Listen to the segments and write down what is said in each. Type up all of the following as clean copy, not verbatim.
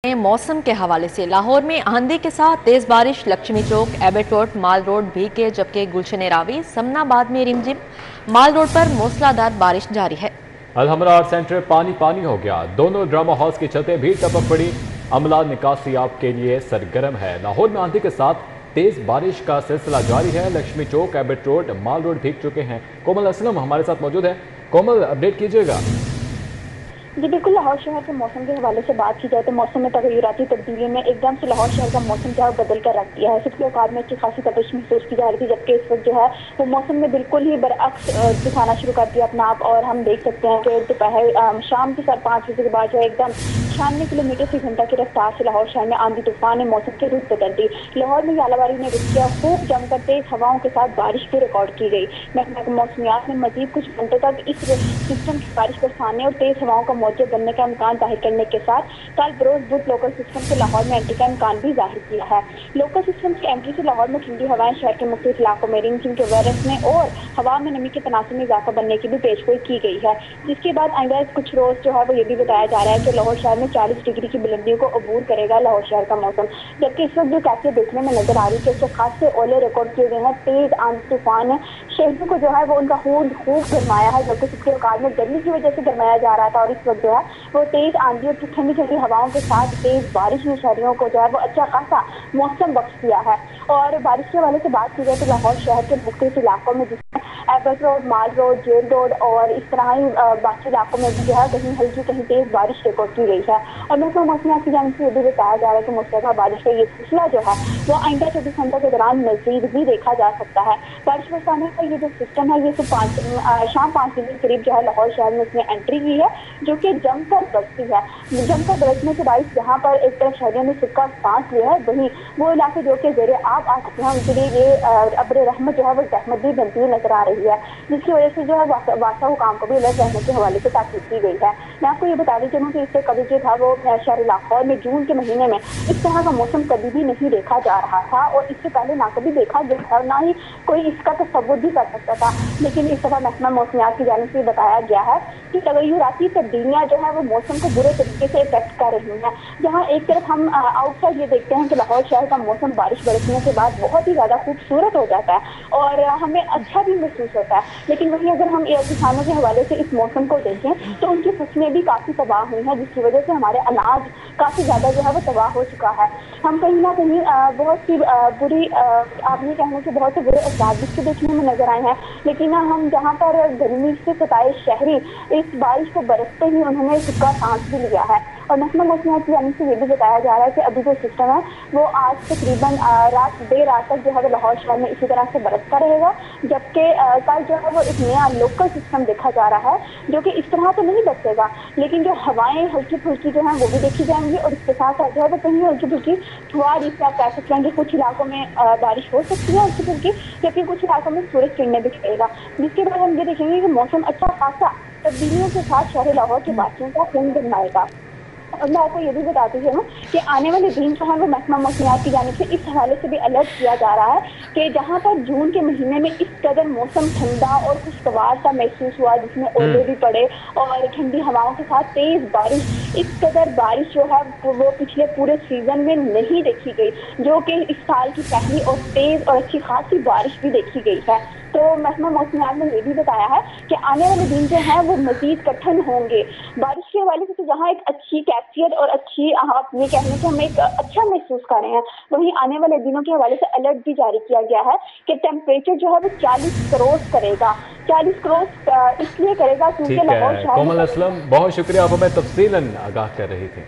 मौसम के हवाले से लाहौर में आंधी के साथ तेज बारिश, लक्ष्मी चौक, एबट रोड, माल रोड भीगे, जबकि गुलशन रावी, समनाबाद में रिमझिम। माल रोड पर मूसलाधार बारिश जारी है। अलहमरा आर्ट सेंटर पानी पानी हो गया, दोनों ड्रामा हाउस की छतें भी टपक पड़ी। अमला निकासियाब के लिए सरगर्म है। लाहौर में आंधी के साथ तेज बारिश का सिलसिला जारी है। लक्ष्मी चौक, एबट रोड, माल रोड भीग चुके हैं। कोमल असलम हमारे साथ मौजूद है। कोमल, अपडेट कीजिएगा। जी बिल्कुल, लाहौर शहर के मौसम के हवाले से बात की जाए तो मौसम में तगयुराती तब्दीली में एकदम से लाहौर शहर का मौसम जो है बदल कर रख दिया है। सुबह औकात में अच्छी खासी तपिश महसूस की जा रही थी, जबकि इस वक्त जो है वो मौसम में बिल्कुल ही बरअक्स दिखाना शुरू कर दिया अपना आप। और हम देख सकते हैं कि दोपहर शाम के 5:30 बजे के बाद जो है एकदम 96 किलोमीटर फी घंटा की रफ्तार से लाहौर शहर में आंधी तूफान ने मौसम के रुख बदल दी। लाहौर में यालावारी ने रुक किया, खूब जमकर तेज हवाओं के साथ बारिश भी रिकॉर्ड की गई। महकमा मौसमियात ने मजीद कुछ घंटों तक इस सिस्टम की बारिश बरसाने और तेज हवाओं का मौजूद बनने का इम्कान जाहिर करने के साथ कल बरोज बुध लोकल सिस्टम से लाहौर में एंट्री का इम्कान भी जाहिर किया है। लोकल सिस्टम की एंट्री से लाहौर में ठंडी हवाएं शहर के मुख्तलिफ इलाकों में रिमझिम के वायरस में और हवा में नमी के तनासब में इजाफा बनने की भी पेशगोई की गई है, जिसके बाद आइंदा कुछ रोज जो है वो ये भी बताया जा रहा है कि लाहौर शहर में 40 डिग्री की बुलंदियों को अबूर करेगा लाहौर शहर का मौसम। जबकि इस वक्त जो कैफियत देखने में नजर आ रही है कि खासे ओले रिकॉर्ड किए गए हैं। तेज आंधी तूफान शहरों को जो है वो उनका खूब गरमाया है, जबकि सुबह औकात में गर्मी की वजह से गरमाया जा रहा था। और इस वक्त जो है वो तेज आंधी और ठंडी ठंडी हवाओं के साथ तेज बारिश ने शहरियों को जो है वो अच्छा खासा मौसम बख्श दिया है। और बारिश के हवाले से बात की जाए तो लाहौर शहर के मुख्तलिफ इलाकों में जिसमें एबट रोड, माल रोड, जेल रोड और इस तरह ही बाकी इलाकों में भी जो है कहीं हल्की कहीं तेज बारिश रिकॉर्ड की गई है। और महकमा मौसमियात की जानिब से ये भी बताया जा रहा है कि मुसलधार बारिश का ये सिलसिला जो है वो आइंदा 24 घंटों के दौरान मजीद भी देखा जा सकता है। बारिश बरसाने का ये जो सिस्टम है ये शाम 5 बजे के करीब जो है लाहौर शहर में इसने एंट्री की है, जो कि जमकर बरसती है। जमकर बरसने के बाद जहाँ पर एक तरफ शहरियों ने सिक्का सांस लिया है, वहीं वो इलाके जो कि जेरे आप आ सकते हैं उनके लिए ये अब्र रहमत जो है वो जहमत भी बनती हुई नजर आ रही है, जिसकी वजह से जो है वासा हुकाम को भी अलर्ट रहने के हवाले से ताकीद की गई है। मैं आपको ये बता दी चलूँ कि इससे कभी जो था वो शहर लाहौर में जून के महीने में इस तरह का मौसम कभी भी नहीं देखा जा रहा था और इससे पहले ना कभी देखा गया था और ना ही कोई इसका तसव्वुर भी कर सकता था। लेकिन इस दफा महकमा मौसमियात की जानिब से बताया गया है कि तगय्युराती तब्दीलियां जो है वो मौसम को बुरे तरीके से इफेक्ट कर रही हैं। जहाँ एक तरफ हम आउटसाइड ये देखते हैं कि लाहौर शहर का मौसम बारिश बरसने के बाद बहुत ही ज्यादा खूबसूरत हो जाता है और हमें अच्छा भी महसूस होता है, लेकिन वहीं अगर हम किसानों के हवाले से इस मौसम को देखें तो उनकी फसलें भी काफी तबाह हुई हैं, जिसकी वजह से हमारे अनाज काफी ज्यादा जो है वो तबाह हो चुका है। हम कहीं ना कहीं बहुत सी बुरी आप ये कहने के बहुत से बुरे असर भी इसके देखने में नजर आए हैं। लेकिन हम जहाँ पर गर्मी से सताए शहरी इस बारिश को बरसते ही उन्होंने सिक्का सांस भी लिया है। और महकमा मौसमियात की जानिब से ये भी बताया जा रहा है कि अभी जो सिस्टम है वो आज तकरीबन देर रात तक जो है वो लाहौर शहर में इसी तरह से बरसता रहेगा, जबकि कल जो है वो एक नया लोकल सिस्टम देखा जा रहा है जो कि इस तरह तो नहीं बरसेगा, लेकिन जो हवाएं हल्की फुल्की जो है वो भी देखी जाएंगी और इसके साथ साथ जो है वो कहीं हल्की फुल्की फुहार जिससे आप कह सकते हैं कि कुछ इलाकों में बारिश हो सकती है हल्की फुल्की, जबकि कुछ इलाकों में सूरज किरणें भी दिखेगा, जिसके बाद हम ये देखेंगे कि मौसम अच्छा खासा तब्दीलियों के साथ शहर लाहौर के वासियों का खून गरमाएगा। और मैं आपको ये भी बताती हूँ कि आने वाले दिन जो है वो महकमा मौसमियात की जानिब से इस हवाले से भी अलर्ट किया जा रहा है कि जहाँ पर जून के महीने में इस कदर मौसम ठंडा और खुशगवार सा महसूस हुआ, जिसमें ओले भी पड़े और ठंडी हवाओं के साथ तेज बारिश, इस कदर बारिश जो है वो पिछले पूरे सीजन में नहीं देखी गई, जो कि इस साल की पहली और तेज और अच्छी खासी बारिश भी देखी गई है। तो महकमा मौसमियात ने ये भी बताया है कि आने वाले दिन जो है वो मजीद कठिन होंगे बारिश के हवाले से। तो जहाँ एक अच्छी कैफियत और अच्छी आप ये कहने से हम एक अच्छा महसूस कर रहे हैं, वहीं आने वाले दिनों के हवाले से अलर्ट भी जारी किया गया है कि टेम्परेचर जो है वो 40 क्रॉस करेगा। 40 क्रॉस इसलिए करेगा क्योंकि लाहौर शहर। कोमल असलम, बहुत शुक्रिया, आप हमें तफसीलन आगाह कर रही थी।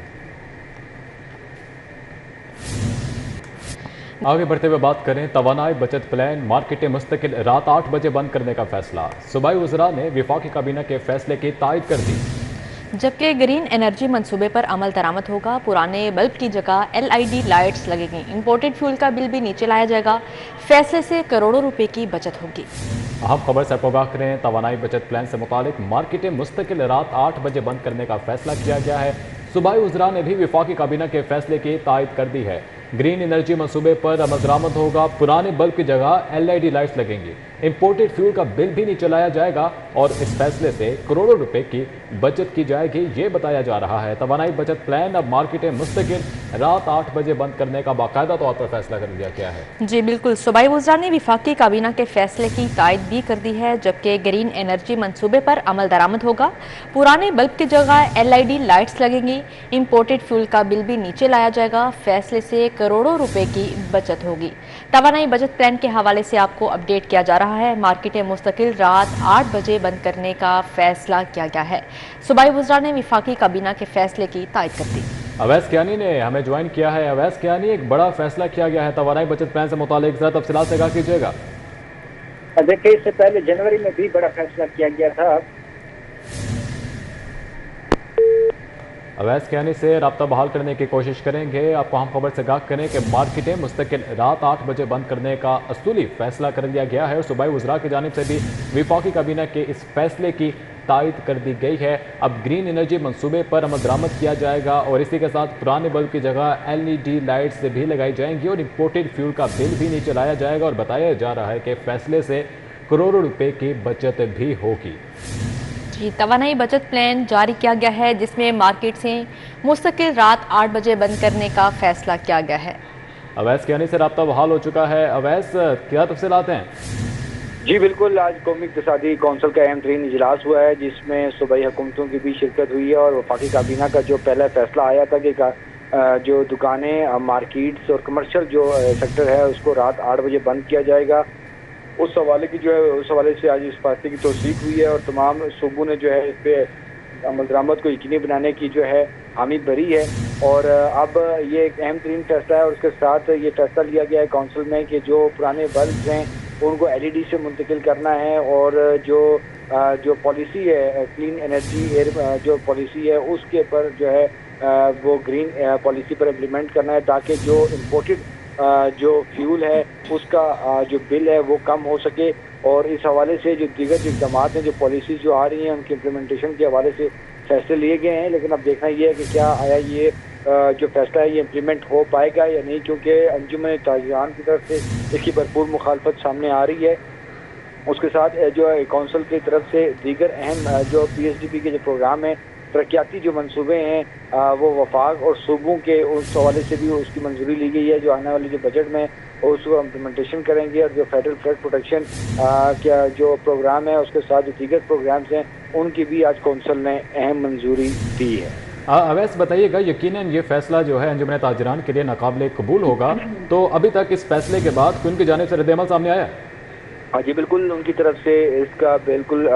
आगे बढ़ते हुए बात करें तवानाई बचत प्लान, मार्केटें मुस्तकिल रात 8 बजे बंद करने का फैसला। सूबाई वज़रा ने वफाकी काबीना के फैसले की तायद कर दी, जबकि ग्रीन एनर्जी मंसूबे पर अमल दरामद होगा। पुराने बल्ब की जगह LED लाइट्स लगेंगी। इंपोर्टेड फ्यूल का बिल भी नीचे लाया जाएगा। फैसले से करोड़ों रुपए की बचत होगी। अहम खबर से आगाह करें, तवानाई बचत प्लान से मुतालिक मार्केटें मुस्तकिल रात 8 बजे बंद करने का फैसला किया गया है। सूबाई वज़रा ने भी वफाकी काबीना के फैसले की तायद कर दी है। ग्रीन एनर्जी मंसूबे पर अमल दरामद होगा, पुराने बल्ब की जगह LED लाइट्स लगेंगी, इंपोर्टेड फ्यूल का बिल भी नहीं चलाया जाएगा और इस फैसले से करोड़ों रुपए की बचत की जाएगी, ये बताया जा रहा है। तवानाई बचत प्लान अब मार्केटें मुस्तकिल रात 8 बजे बंद करने का बाकायदा तौर पर फैसला कर लिया गया है। जी बिल्कुल, सूबाई वज़रा ने वफाकी काबीना के फैसले की तायद भी कर दी है, जबकि ग्रीन एनर्जी मंसूबे पर अमल दरामद होगा, पुराने बल्ब की जगह LED लाइट्स लगेंगी, इंपोर्टेड फ्यूल का बिल भी नीचे लाया जाएगा। फैसले से करोड़ों रुपए की बचत होगी। तवानाई बचत प्लान के हवाले से आपको अपडेट किया जा रहा है। मार्केटें मुस्तकिल रात 8 बजे बंद करने का फैसला किया गया है। सूबाई वज़रा ने वफाकी काबीना के फैसले की तायद कर दी। अवैस कियानी ने हमें ज्वाइन किया है। अवैस कियानी, एक बड़ा फैसला किया गया है तवानाई बचत प्लान से मुतालिक, जरा तफसीलात से आगाह कीजिएगा। देखिए, इससे पहले जनवरी में भी बड़ा फैसला किया गया था। अवैस कियानी से रब्ता बहाल करने की कोशिश करेंगे। आपको हम खबर से आगाह करें कि मार्केटें मुस्तकिल रात 8 बजे बंद करने का असूली फैसला कर लिया गया है और सूबाई वज़रा की जानिब से भी वफाकी काबीना के इस फैसले की तायद कर दी गई है। अब ग्रीन एनर्जी मंसूबे पर अमल दरामद किया जाएगा और इसी के साथ पुराने बल्ब की जगह LED लाइट्स भी लगाई जाएंगी और इंपोर्टेड फ्यूल का बिल भी नहीं चलाया जाएगा और बताया जा रहा है कि फैसले से करोड़ों रुपए की बचत भी होगी। जी, तवानाई बचत प्लान जारी किया गया है, जिसमें मार्केट से मुस्तकिल रात 8 बजे बंद करने का फैसला किया गया है। अवैस कियानी से रब्ता बहाल हो चुका है। अवैस, क्या तफसीलात हैं? जी बिल्कुल, आज कौमी इक़्तिसादी कौंसिल का अहम तरीन इजलास हुआ है, जिसमें सूबाई हुकूमतों की भी शिरकत हुई है और वफाकी काबीना का जो पहला फैसला आया था कि जो दुकानें, मार्केट्स और कमर्शियल जो सेक्टर है उसको रात 8 बजे बंद किया जाएगा, उस हवाले की जो है उस हवाले से आज इस फैसले की तौसीक हुई है और तमाम सूबों ने जो है इस पे अमल दरामद को यकीनी बनाने की जो है हामी भरी है। और अब ये एक अहम तरीन फैसला है और उसके साथ ये फैसला लिया गया है कौंसिल में कि जो पुराने बल्ब हैं उनको LED से मुंतकिल करना है और जो पॉलिसी है क्लीन एनर्जी एयर जो पॉलिसी है उसके पर जो है वो ग्रीन पॉलिसी पर इम्प्लीमेंट करना है, ताकि जो इम्पोर्टेड जो फ्यूल है उसका जो बिल है वो कम हो सके। और इस हवाले से जो दीगर जो इक़दाम हैं, जो पॉलिसी जो आ रही हैं, उनकी इम्प्लीमेंटेशन के हवाले से फैसले लिए गए हैं। लेकिन अब देखना ये है कि क्या आया ये जो फैसला है ये इम्प्लीमेंट हो पाएगा या नहीं, क्योंकि अंजुमन ताजिरान की तरफ से इसकी भरपूर मुखालफत सामने आ रही है। उसके साथ जो कौंसिल की तरफ से दीगर अहम जो PSDP के जो प्रोग्राम है, तरक्याती जो मंसूबे हैं वो वफाक और सूबों के उस हवाले से भी उसकी मंजूरी ली गई है, जो आने वाले जो बजट में उसको इम्प्लीमेंटेशन करेंगे। और जो फेडरल फ्लड प्रोटेक्शन क्या जो प्रोग्राम है उसके साथ जो दीगर प्रोग्राम्स हैं उनकी भी आज कौंसिल ने अहम मंजूरी दी है। अवैस बताइएगा, यकीनन ये फैसला जो है अंजुमन ताजिरान के लिए नाकाबिले कबूल होगा, तो अभी तक इस फैसले के बाद उनकी जानिब से रद्द-ए-अमल सामने आया? हाँ जी बिल्कुल, उनकी तरफ से इसका बिल्कुल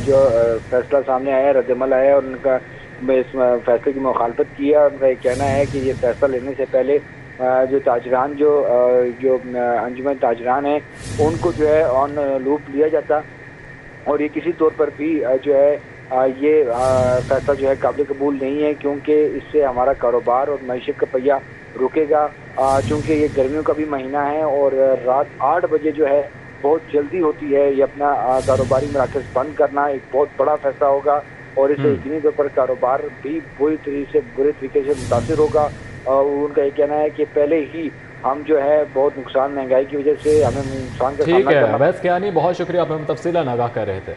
जो फैसला सामने आया, रद्द-ए-अमल आया और उनका इस फैसले की मुखालफत की है। उनका ये कहना है कि ये फैसला लेने से पहले जो ताजरान जो अंजुमन ताजरान है उनको जो है ऑन लूप लिया जाता और ये किसी तौर पर भी जो है ये फैसला जो है काबिल कबूल नहीं है, क्योंकि इससे हमारा कारोबार और मईशत का पहिया रुकेगा। चूँकि ये गर्मियों का भी महीना है और रात 8 बजे जो है बहुत जल्दी होती है, ये अपना कारोबारी मराकज़ बंद करना एक बहुत बड़ा फैसला होगा और इससे यकीनी तौर पर कारोबार भी बुरे तरीके से मुतासिर होगा। और उनका ये कहना है कि पहले ही हम जो है बहुत नुकसान, महंगाई की वजह से हमें नुकसान का ठीक है अवैस कियानी, बहुत शुक्रिया, आप हमें तफसीलन आगाह कर रहे थे।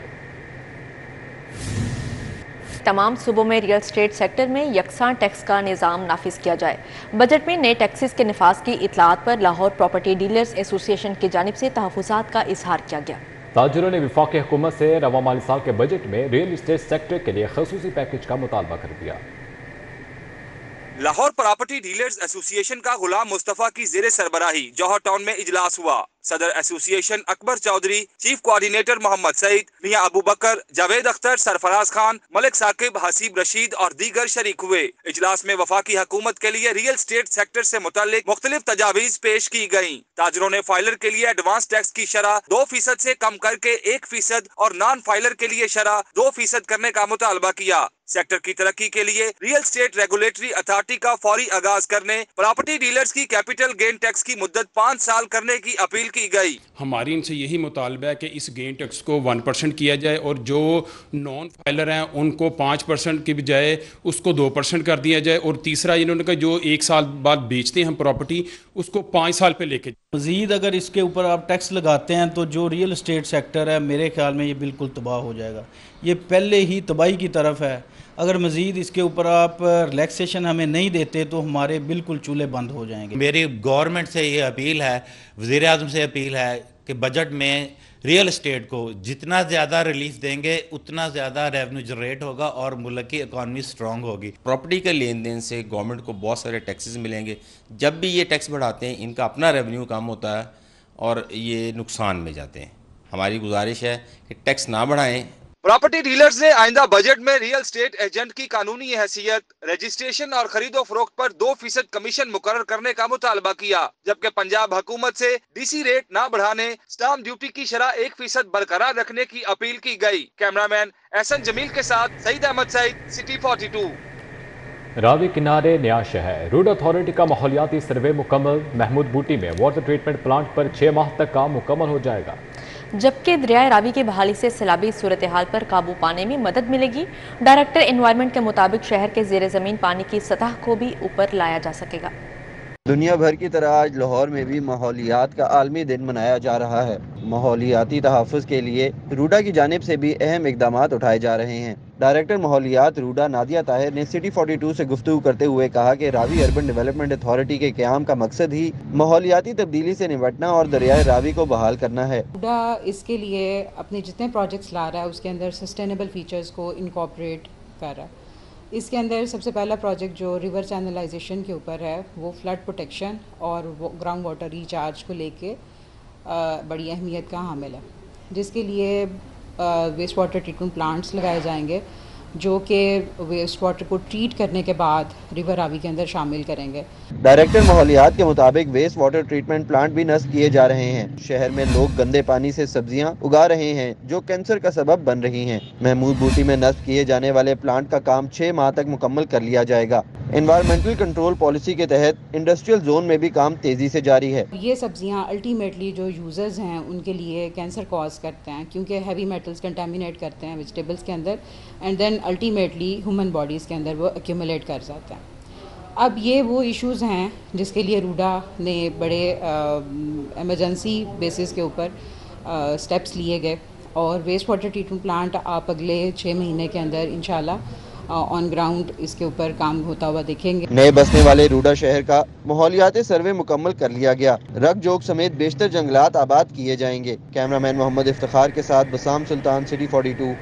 तमाम सूबों में रियल एस्टेट सेक्टर में यकसां टैक्स का निज़ाम नाफिज किया जाए। बजट में नए टैक्सेस के निफाज की इतलात पर लाहौर प्रॉपर्टी डीलर्स एसोसिएशन की जानिब से तहफ़्फ़ुज़ात का इजहार किया गया। ताजिरों ने वफाकी हुकूमत से रवा माली साल के बजट में रियल एस्टेट सेक्टर के लिए खसूसी पैकेज का मुतालबा कर दिया। लाहौर प्रॉपर्टी डीलर्स एसोसिएशन का गुलाम मुस्तफा की जेर सरबराही जौहर टाउन में इजलास हुआ। सदर association Akbar Chaudhry, chief coordinator Mohammad Saeed, Mian Abu Bakar, Javed Akhtar, Sarfraz Khan, Malik Saqib, Haseeb Rashid और दीगर शरीक हुए। इजलास में वफाकी हुकूमत के लिए रियल एस्टेट सेक्टर से मुताल्लिक मुख्तलिफ तजावीज पेश की गयी। ताजरों ने फाइलर के लिए एडवांस टैक्स की शरह 2% से कम करके 1% और नॉन फाइलर के लिए शरह 2% करने का मुतालबा किया। सेक्टर की तरक्की के लिए रियल स्टेट रेगुलेटरी अथॉरिटी का फौरी आगाज करने, प्रॉपर्टी डीलर्स की कैपिटल गेन टैक्स की मुद्दत 5 साल करने की अपील की गई। हमारी इनसे यही मुतालबा है कि इस गेन टैक्स को 1% किया जाए और जो नॉन फाइलर हैं उनको 5% की बजाय उसको 2% कर दिया जाए, और तीसरा इन्होंने कहा जो 1 साल बाद बेचते हैं हम प्रॉपर्टी उसको 5 साल पे लेके। मज़ीद अगर इसके ऊपर आप टैक्स लगाते हैं तो जो रियल एस्टेट सेक्टर है मेरे ख्याल में ये बिल्कुल तबाह हो जाएगा, ये पहले ही तबाही की तरफ है। अगर मज़ीद इसके ऊपर आप रिलैक्सेशन हमें नहीं देते तो हमारे बिल्कुल चूल्हे बंद हो जाएंगे। मेरी गवर्नमेंट से ये अपील है, वज़ीर आज़म से अपील है कि बजट में रियल एस्टेट को जितना ज़्यादा रिलीफ देंगे उतना ज़्यादा रेवेन्यू जनरेट होगा और मुल्क की इकॉनमी स्ट्रॉन्ग होगी। प्रॉपर्टी के लेन देन से गवर्नमेंट को बहुत सारे टैक्सेस मिलेंगे। जब भी ये टैक्स बढ़ाते हैं इनका अपना रेवेन्यू कम होता है और ये नुकसान में जाते हैं। हमारी गुजारिश है कि टैक्स ना बढ़ाएं। प्रॉपर्टी डीलर्स ने आइंदा बजट में रियल स्टेट एजेंट की कानूनी हैसियत, रजिस्ट्रेशन और खरीदो फरोख्त पर 2% कमीशन मुकर्रर करने का मुतालबा किया, जबकि पंजाब हुकूमत से डीसी रेट ना बढ़ाने, स्टाम्प ड्यूटी की शरह 1% बरकरार रखने की अपील की गई। कैमरामैन एहसन जमील के साथ सईद अहमद सईद, सिटी 42। रावी किनारे नया शहर, रोड अथॉरिटी का माहौलियाती सर्वे मुकम्मल। महमूद बूटी में वाटर ट्रीटमेंट प्लांट पर 6 माह तक काम मुकम्मल हो जाएगा, जबकि दरियाए रावी की बहाली से सैलाबी सूरत हाल पर काबू पाने में मदद मिलेगी। डायरेक्टर एनवायरनमेंट के मुताबिक शहर के ज़ेर ज़मीन पानी की सतह को भी ऊपर लाया जा सकेगा। दुनिया भर की तरह आज लाहौर में भी माहौलियात का आलमी दिन मनाया जा रहा है। माहौलियाती तहफ़्फ़ुज़ के लिए रूडा की जानिब से भी अहम इक़दामात उठाए जा रहे हैं। डायरेक्टर माहौलियात रूडा नादिया ताहिर ने सिटी 42 से गुफ्तगू करते हुए कहा कि रावी अर्बन डेवलपमेंट अथॉरिटी के क़याम का मकसद ही माहौलियाती तब्दीली से निपटना और दरियाए रावी को बहाल करना है। रूडा इसके लिए अपने जितने प्रोजेक्ट्स ला रहा है उसके अंदर सस्टेनेबल फीचर्स को इनकॉर्पोरेट कर रहा है। इसके अंदर सबसे पहला प्रोजेक्ट जो रिवर चैनलाइजेशन के ऊपर है वो फ्लड प्रोटेक्शन और ग्राउंड वाटर रिचार्ज को लेके बड़ी अहमियत का हामिल है, जिसके लिए वेस्ट वाटर ट्रीटमेंट प्लांट्स लगाए जाएंगे जो कि वेस्ट वाटर को ट्रीट करने के बाद रिवर रावी के अंदर शामिल करेंगे। डायरेक्टर माहौलियात के मुताबिक वेस्ट वाटर ट्रीटमेंट प्लांट भी नस्ब किए जा रहे हैं। शहर में लोग गंदे पानी से सब्जियां उगा रहे हैं जो कैंसर का सबब बन रही हैं। महमूद बूटी में नस्ब किए जाने वाले प्लांट का काम 6 माह तक मुकम्मल कर लिया जाएगा। एनवायरमेंटल कंट्रोल पॉलिसी के तहत इंडस्ट्रियल जोन में भी काम तेजी से जारी है। ये सब्जियां अल्टीमेटली जो यूजर्स हैं उनके लिए कैंसर कॉज करते हैं, क्योंकि हैवी मेटल्स कंटेमिनेट करते हैं वेजिटेबल्स के अंदर and then ultimately human bodies के अंदर वो एक्यूमुलेट कर जाते हैं। अब ये वो इश्यूज़ हैं जिसके लिए रूडा ने बड़े एमरजेंसी बेसिस के ऊपर स्टेप्स लिए गए और वेस्ट वाटर ट्रीटमेंट प्लांट आप अगले 6 महीने के अंदर इंशाल्लाह ऑन ग्राउंड इसके ऊपर काम होता हुआ देखेंगे। नए बसने वाले रूडा शहर का माहौलियाती सर्वे मुकम्मल कर लिया गया। रग जोग समेत बेशतर जंगलात आबाद किए जाएंगे। कैमरामैन मोहम्मद इफ्तिखार के साथ बसाम सुल्तान, सिटी 42।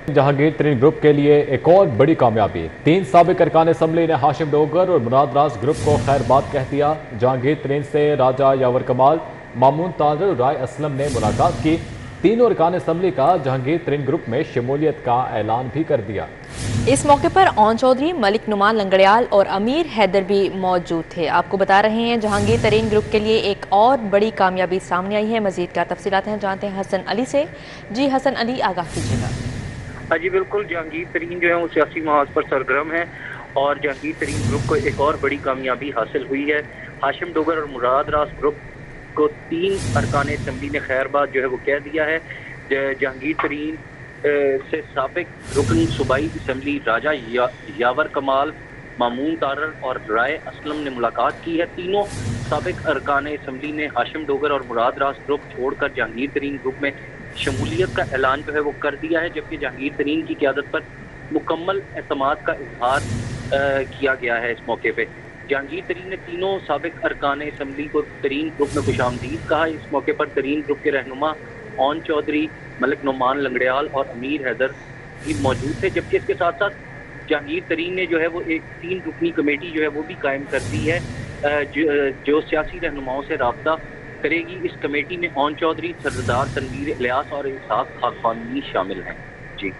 जहांगीर तरीन ग्रुप के लिए एक और बड़ी कामयाबी। 3 साबिक अरकान असम्बली ने हाशिम डोगर और मुराद रास ग्रुप को खैरबाद कह दिया। जहांगीर तरीन से राजा यावर कमाल, मामून ताजर और राय असलम ने मुलाकात की। तीनों अरकान असम्बली का जहांगीर तरीन ग्रुप में शमूलियत का ऐलान भी कर दिया। इस मौके पर ओन चौधरी, मलिक नुमान लंगड़ियाल और अमीर हैदर भी मौजूद थे। आपको बता रहे हैं जहांगीर तरीन ग्रुप के लिए एक और बड़ी कामयाबी सामने आई है। मजीद का तफसीलात हैं जानते हैं हसन अली से। जी हसन अली, आगाह कीजिएगा। हाँ जी बिल्कुल, जहांगीर तरीन जो है वो सियासी महाज पर सरगर्म है और जहांगीर तरीन ग्रुप को एक और बड़ी कामयाबी हासिल हुई है। हाशिम डोगर और मुराद रास ग्रुप को 3 अरकान असम्बली ने खैरबाद जो है वो कह दिया है। जहांगीर तरीन से साबिक रुकन सूबाई असम्बली राजा यावर कमाल, मामून तारर और राय असलम ने मुलाकात की है। तीनों साबिक अरकान असम्बली ने हाशिम डोगर और मुराद रास ग्रुप छोड़कर जहांगीर तरीन ग्रुप में शमूलियत का ऐलान जो है वो कर दिया है, जबकि जहांगीर तरीन की क़यादत पर मुकम्मल एतमाद का इजहार किया गया है। इस मौके पे जहांगीर तरीन ने तीनों साबिक अरकान असम्बली को तरीन ग्रुप में खुशामदीद कहा। इस मौके पर तरीन ग्रुप के रहनुमा ओन चौधरी, मलिक नुमान लंगड़ियाल और अमीर हैदर भी मौजूद थे, जबकि इसके साथ साथ जहांगीर तरीन ने जो है वो एक 3 रुकनी कमेटी जो है वो भी कायम कर दी है जो सियासी रहनुमाओं से रब्ता करेगी। इस कमेटी में ओन चौधरी, सरदार तनवीर इलियास और इसाक खाकानी शामिल हैं। जी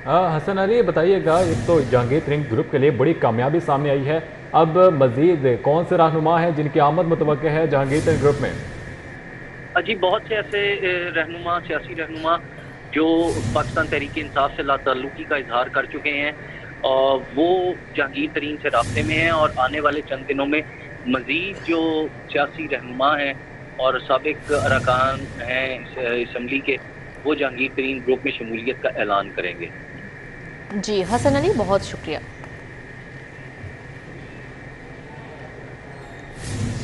हसन अली, बताइएगा, एक तो जहांगीर तरीन ग्रुप के लिए बड़ी कामयाबी सामने आई है, अब मजीद कौन से रहनुमा हैं जिनकी आमद मुतवक्किल है जहांगीर तरीन ग्रुप में? जी बहुत से ऐसे रहनुमा, सियासी रहनुमा जो पाकिस्तान तहरीक इंसाफ से लाताल्लुकी का इजहार कर चुके हैं, वो जहांगीर तरीन से राब्ते में हैं और आने वाले चंद दिनों में मज़ीद जो सियासी रहनुमा हैं और साबिक अरकान हैं असम्बली के, वो जहांगीर तरीन ग्रुप में शमूलियत का ऐलान करेंगे। जी हसन अली, बहुत शुक्रिया।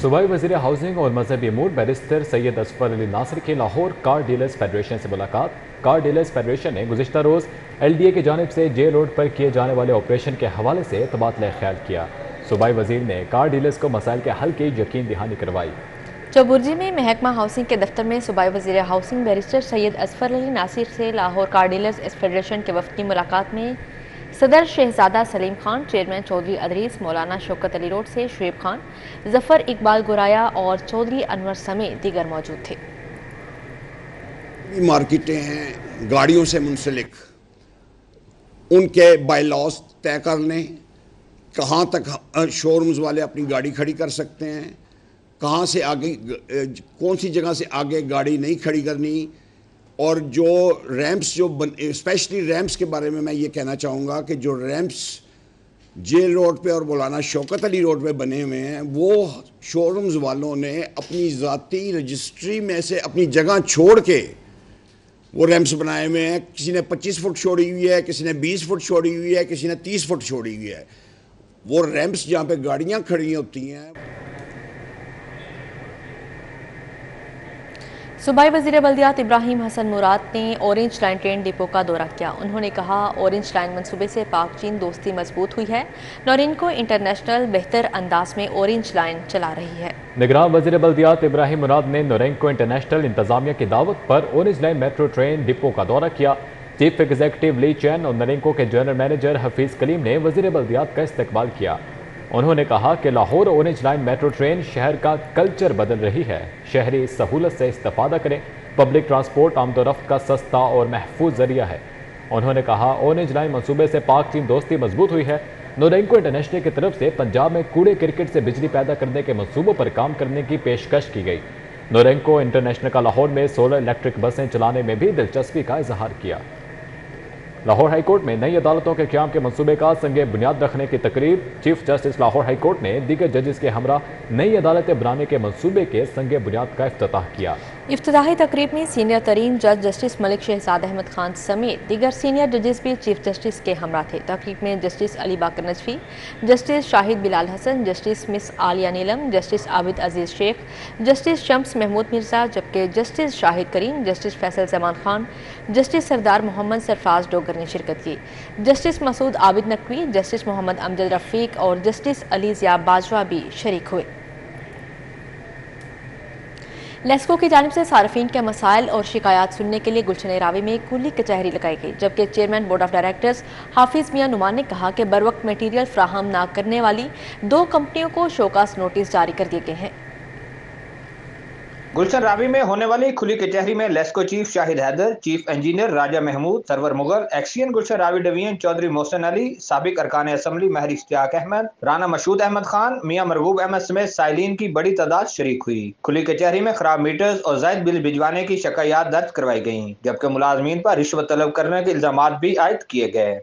सूबाई वज़ीर हाउसिंग और मजहबी अमूर बैरिस्टर सैयद असफर अली नासिर की लाहौर कार डीलर्स फेडरेशन से मुलाकात। कार डीलर्स फेडरेशन ने गुज़िश्ता रोज़ LDA की जानिब से जे रोड पर किए जाने वाले ऑपरेशन के हवाले से तबादला ख्याल किया। सूबाई वज़ीर ने कार डीलर्स को मसाइल के हल की यकीन दहानी करवाई। चौबुर्जी में महकमा हाउसिंग के दफ्तर में सूबाई वज़ीर हाउसिंग बैरिस्टर सैयद असफर अली नासिर से लाहौर कार डीलर्स फेडरेशन के वफ़द की मुलाकात में सदर शहजादा सलीम खान, चेयरमैन चौधरी अदरीस, मौलाना शौकत अली रोड से शुएब खान, जफर इकबाल गुराया और चौधरी अनवर समेत दीगर मौजूद थे। मार्केटें हैं गाड़ियों से मुंसलिक, उनके बाय लॉज तय कर लें, कहाँ तक शोरूम्स वाले अपनी गाड़ी खड़ी कर सकते हैं, कहाँ से आगे, कौन सी जगह से आगे गाड़ी नहीं खड़ी करनी, और जो रैंप्स स्पेशली रैंप्स के बारे में मैं ये कहना चाहूँगा कि जो रैंप्स जेल रोड पे और मौलाना शौकत अली रोड पे बने हुए हैं, वो शोरूम्स वालों ने अपनी ज़ाती रजिस्ट्री में से अपनी जगह छोड़ के वो रैंप्स बनाए हुए हैं। किसी ने 25 फुट छोड़ी हुई है, किसी ने 20 फुट छोड़ी हुई है, किसी ने 30 फुट छोड़ी हुई है। वो रैंप्स जहाँ पे गाड़ियाँ खड़ी होती हैं। सूबाई वज़ीर बल्दियात इब्राहिम हसन मुराद ने ऑरेंज लाइन ट्रेन डिपो का दौरा किया। उन्होंने कहा, ऑरेंज लाइन मंसूबे से पाक चीन दोस्ती मजबूत हुई है। नौरीनको इंटरनेशनल बेहतर अंदाज में ऑरेंज लाइन चला रही है। निगरान वज़ीर बल्दियात इब्राहिम मुराद ने नौरीनको इंटरनेशनल इंतजामिया की दावत पर orange line metro train depot का दौरा किया। चीफ एग्जीक्यूटिव ली चैन और नौरीनको के जनरल मैनेजर हफीज़ कलीम ने वज़ीर बल्दियात का इस्तकबाल किया। उन्होंने कहा कि Lahore orange line metro train शहर का कल्चर बदल रही है। शहरी इस सहूलत से इस्तेफादा करें। पब्लिक ट्रांसपोर्ट आमदोरफ्त का सस्ता और महफूज जरिया है। उन्होंने कहा, ऑरेंज लाइन मंसूबे से पाक चीन दोस्ती मजबूत हुई है। नौरीनको इंटरनेशनल की तरफ से पंजाब में कूड़े क्रिकेट से बिजली पैदा करने के मंसूबों पर काम करने की पेशकश की गई। नौरीनको इंटरनेशनल का लाहौर में सोलर इलेक्ट्रिक बसें चलाने में भी दिलचस्पी का इजहार किया। लाहौर हाई कोर्ट में नई अदालतों के क़याम के मंसूबे का संगे बुनियाद रखने की तकरीब। Chief justice Lahore high court ने दीगर जजेस के हमरा नई अदालतें बनाने के मंसूबे के संगे बुनियाद का इफ्तिताह किया। इफ्तिताही तकरीब में सीनियर तरीन जज जस्टिस मलिक शहजाद अहमद खान समेत दीगर सीनियर जजेस भी चीफ जस्टिस के हमरा थे। तकरीब में justice Ali Baqar Najafi, justice Shahid Bilal Hasan, justice miss Aalia Neelam, justice Abid Aziz Sheikh, justice Shams Mahmood Mirza, जबकि justice Shahid Karim, justice Faisal Zaman Khan, justice Sardar Mohammad Sarfraz Dogar ने शिरकत की। जस्टिस मसूद आबिद नकवी, जस्टिस मोहम्मद अमजद रफीक और जस्टिस अली ज़िया बाजवा भी शरीक हुए। लेस्को की जानिब से सार्फिन के मसाइल और शिकायत सुनने के लिए गुलशन रावी में खुली कचहरी लगाई गई, जबकि चेयरमैन बोर्ड ऑफ डायरेक्टर्स हाफिज मियां नुमान ने कहा कि बरवक्त मटीरियल फ्राहम न करने वाली 2 कंपनियों को शोकास नोटिस जारी कर दिए गए हैं। गुलशन रावी में होने वाली खुली कचहरी में LESCO chief Shahid Haider, chief engineer Raja Mahmood, Sarwar Mughal, XEN Gulshan Ravi division Chaudhry Mohsin Ali, साबिक अरकान असम्बली महर इश्तियाक अहमद, राना मशहूद अहमद खान, मियां मरगूब अहमद समेत साइलिन की बड़ी तादाद शरीक हुई। खुली कचहरी में खराब मीटर्स और जायद बिल भिजवाने की शिकायत दर्ज करवाई गयी, जबकि मुलाजमीन पर रिश्वत तलब करने के इल्जाम भी आयद किए गए।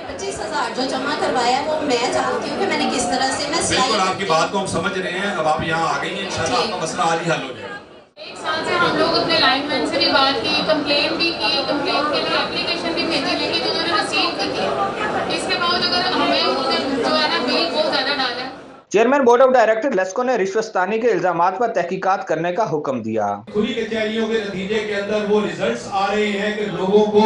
25,000 जो जमा करवाया वो मैं जानती हूँ कि मैंने किस तरह से बिल्कुल आपकी बात को हम समझ रहे हैं। अब आप यहाँ आ गई हैं, इंशाल्लाह आपका मसला आज ही हल हो जाएगा। एक साल से हम लोग अपने लाइनमैन से भी बात की, कंप्लेन भी की, कंप्लेन के लिए एप्लीकेशन भी भेजी, लेकिन उन्होंने रिसीव नहीं की। इसके बावजूद अगर हमें जो है ना बिल बहुत ज्यादा डाला। Chairman board of director LESCO ने रिश्वतस्तानी के इल्जामात पर तहकीकात करने का हुक्म दिया। खुली कचहरियों के नतीजे के अंदर वो रिजल्ट्स आ रहे हैं कि लोगों को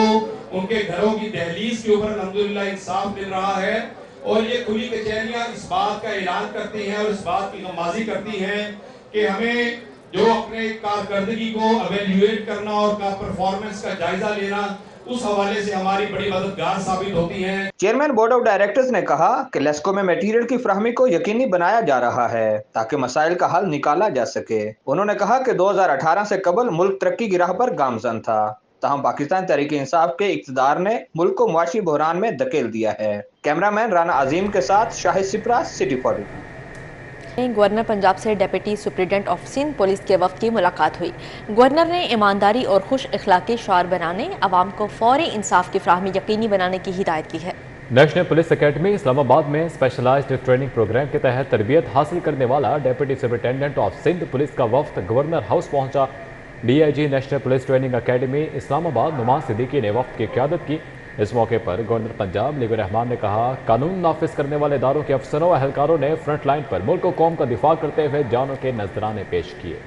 उनके घरों की दहलीज के ऊपर अल्हम्दुलिल्लाह इंसाफ मिल रहा है, और ये खुली कचहरियां इस बात का ऐलान करती हैं और इस बात की गमाजी करती हैं कि हमें जो अपने कारकर्दगी को एवेल्युएट करना और का परफॉर्मेंस का जायजा लेना, उस हवाले से हमारी बड़ी मददगार साबित होती हैं। चेयरमैन बोर्ड ऑफ डायरेक्टर्स ने कहा कि लेस्को में मटेरियल की फराहमी को यकीनी बनाया जा रहा है ताकि मसाइल का हल निकाला जा सके। उन्होंने कहा कि 2018 से कबल मुल्क तरक्की की राह पर गामजन था, तहम पाकिस्तान तहरीक इंसाफ के इक़्तिदार ने मुल्क को मुआशी बहरान में धकेल दिया है। कैमरामैन राना अजीम के साथ शाहिद सिपरा, सिटी 42। गवर्नर पंजाब से deputy superintendent of Sindh police के वफ्द की मुलाकात हुई। गवर्नर ने ईमानदारी और खुश अखलाकी शौर बनाने, अवाम को फौरी इंसाफ की फराहमी यकीनी बनाने की हिदायत की है। नेशनल पुलिस एकेडमी इस्लामाबाद में स्पेशलाइज्ड ट्रेनिंग प्रोग्राम के तहत तरबियत हासिल करने वाला deputy superintendent of Sindh police का वफ्द गवर्नर हाउस पहुंचा। DIG national police training academy Islamabad Numan Siddiqui ने वफ्द की क़यादत की। इस मौके पर गवर्नर पंजाब लीगर रहमान ने कहा, कानून नाफिज करने वाले इदारों के अफसरों व एहलकारों ने फ्रंट लाइन पर मुल्क और कौम का दिफा करते हुए जानों के नजराने पेश किए।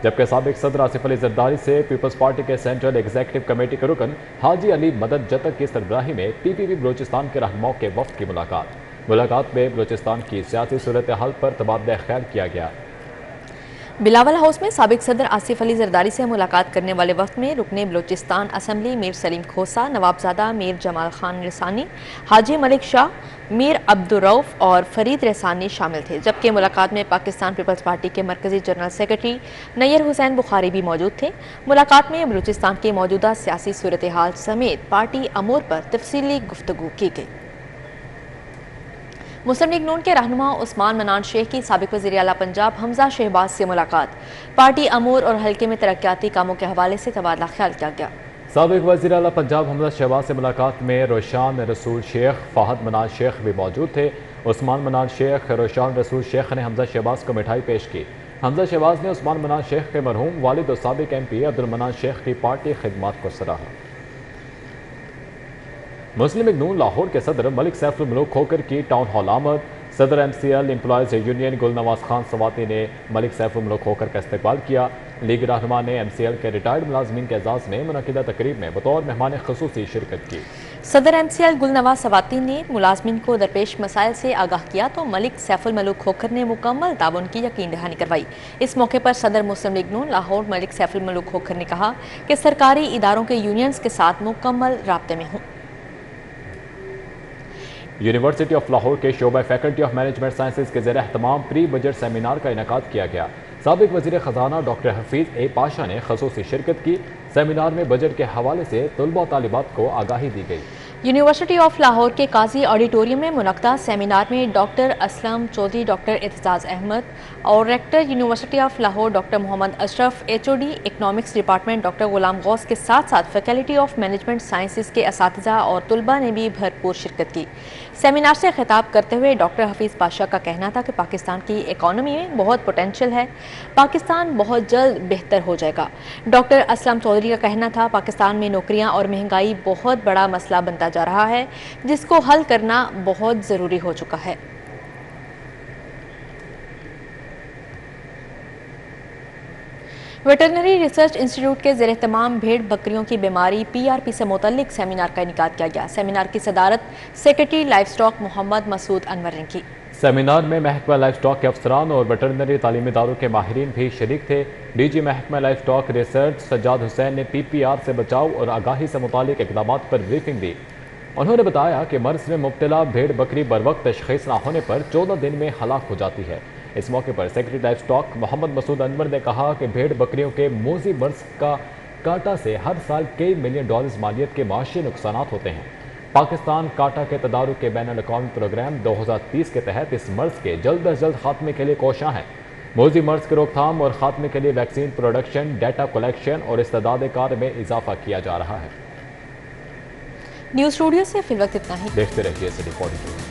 जबकि साबिक सदर आसिफ अली जरदारी से पीपल्स पार्टी के सेंट्रल एग्जीक्यूटिव कमेटी के रुकन हाजी अली मदद जतक की सरबराही में PPP बलोचिस्तान के रहनुमाओं के वफ्द की मुलाकात में बलोचिस्तान की सियासी सूरत हाल पर तबादला ख्याल किया गया। बिलावल हाउस में साबिक सदर आसिफ अली जरदारी से मुलाकात करने वाले वक्त में रुकने बलोचिस्तान असम्बली मीर सलीम खोसा, नवाबजादा मीर जमाल खान रसानी, हाजी मलिक शाह, मीर अब्दुर्रऊफ और फरीद रसानी शामिल थे। जबकि मुलाकात में पाकिस्तान पीपल्स पार्टी के मरकजी जनरल सेक्रेटरी नैयर हुसैन बुखारी भी मौजूद थे। मुलाकात में बलूचिस्तान की मौजूदा सियासी सूरत हाल समेत पार्टी अमूर पर तफसीली गुफ्तगू की गई। मुस्लिम लीग नून के रहनुमा उस्मान मनान शेख की साबिक वज़ीर आला पंजाब हमजा शहबाज से मुलाकात, पार्टी अमूर और हल्के में तरक्याती कामों के हवाले से तबादला ख्याल किया गया। साबिक वज़ीर आला पंजाब हमजा शहबाज से मुलाकात में रोशान रसूल शेख, फाहद मनान शेख भी मौजूद थे। उस्मान मनान शेख, रोशान रसूल शेख ने हमजा शहबाज को मिठाई पेश की। हमजा शहबाज ने उस्मान मनान शेख के मरहूम वालिद और साबिक MP अब्दुल मनान शेख की पार्टी खिदमात को सराहा। मुस्लिम लीग नून लाहौर के सदर मलिक सैफुल मुल्क खोकर की टाउन हॉल आमद। सदर MCL employees union Gulnawaz Khan Swati ने मलिक सैफुल मुल्क खोकर का इस्तकबाल किया। लीग रहनुमा ने MCL के रिटायर्ड मुलाजमीन के एजाज़ में मुनक़िदा तकरीब में बतौर मेहमान ख़ुसूसी शिरकत की। सदर MCL गुलनवाज सवाती ने मुलाजमीन को दरपेश मसाइल से आगाह किया तो मलिक सैफुल मुल्क खोकर ने मुकम्मल ताउन की यकीन दहानी करवाई। इस मौके पर सदर मुस्लिम लीग नून लाहौर मलिक सैफुल मुल्क खोकर ने कहा कि सरकारी इदारों के यूनियंस के साथ मुकम्मल राब्ते में हूँ। यूनिवर्सिटी ऑफ लाहौर के शोबा फैकल्टी ऑफ मैनेजमेंट साइंसेज के ज़ेर एहतमाम प्री बजट सेमिनार का इनेकाद किया गया। साबिक वज़ीर ख़जाना डॉक्टर हफीज़ ए पाशा ने ख़ुसूसी शिरकत की। सेमिनार में बजट के हवाले से तलबा तालिबात को आगाही दी गई। यूनिवर्सिटी ऑफ लाहौर के काजी ऑडिटोरियम में मुनक़्क़दा सेमिनार में डॉक्टर असलम चौधरी, डॉक्टर एतजाज़ अहमद और rector university of Lahore doctor Mohammad Ashraf, HOD economics department doctor Ghulam Ghaus के साथ साथ फैकल्टी ऑफ मैनेजमेंट साइंसेज के असातिज़ा और तलबा ने भी भरपूर शिरकत की। सेमिनार से खिताब करते हुए डॉक्टर हफीज़ पाशा का कहना था कि पाकिस्तान की इकॉनमी में बहुत पोटेंशियल है, पाकिस्तान बहुत जल्द बेहतर हो जाएगा। डॉक्टर असलम चौधरी का कहना था पाकिस्तान में नौकरियां और महंगाई बहुत बड़ा मसला बनता जा रहा है, जिसको हल करना बहुत ज़रूरी हो चुका है। वेटरनरी रिसर्च इंस्टीट्यूट के ज़ेर एहतमाम भेड़ बकरियों की बीमारी PRP से मुतल्लिक सेमिनार का इनेकाद किया गया। सेमिनार की सदारत secretary livestock Mohammad Masood Anwar ने की। सेमिनार में महकमा लाइफ स्टॉक के अफसरान और वेटरनरी तालीमी इदारों के माहिरीन भी शरीक थे। DG महकमा life stock research Sajjad Hussain ने PPR से बचाव और आगाही से मुतालिक इक़दामात पर ब्रीफिंग दी। उन्होंने बताया कि मर्ज में मुब्तला भेड़ बकरी बरवक्त तशख़ीस न होने पर 14 दिन में हलाक हो जाती है। इस मौके पर secretary livestock Mohammad Masood Anwar ने कहा कि भेड़ बकरियों के मोज़ी मर्ज का काटा से हर साल कई मिलियन डॉलर्स मालियत के माशी नुकसान होते हैं। पाकिस्तान काटा के तदारुक के बैनुल अक़वामी प्रोग्राम 2030 के तहत इस मर्ज के जल्द अज जल्द खात्मे के लिए कोशां है। मोज़ी मर्ज के रोकथाम और खात्मे के लिए वैक्सीन प्रोडक्शन, डाटा कलेक्शन और इस्तेदाद कार में इजाफा किया जा रहा है। न्यूज़ स्टूडियो से फिल वक्त इतना ही। देखते रहिए सिटी 42।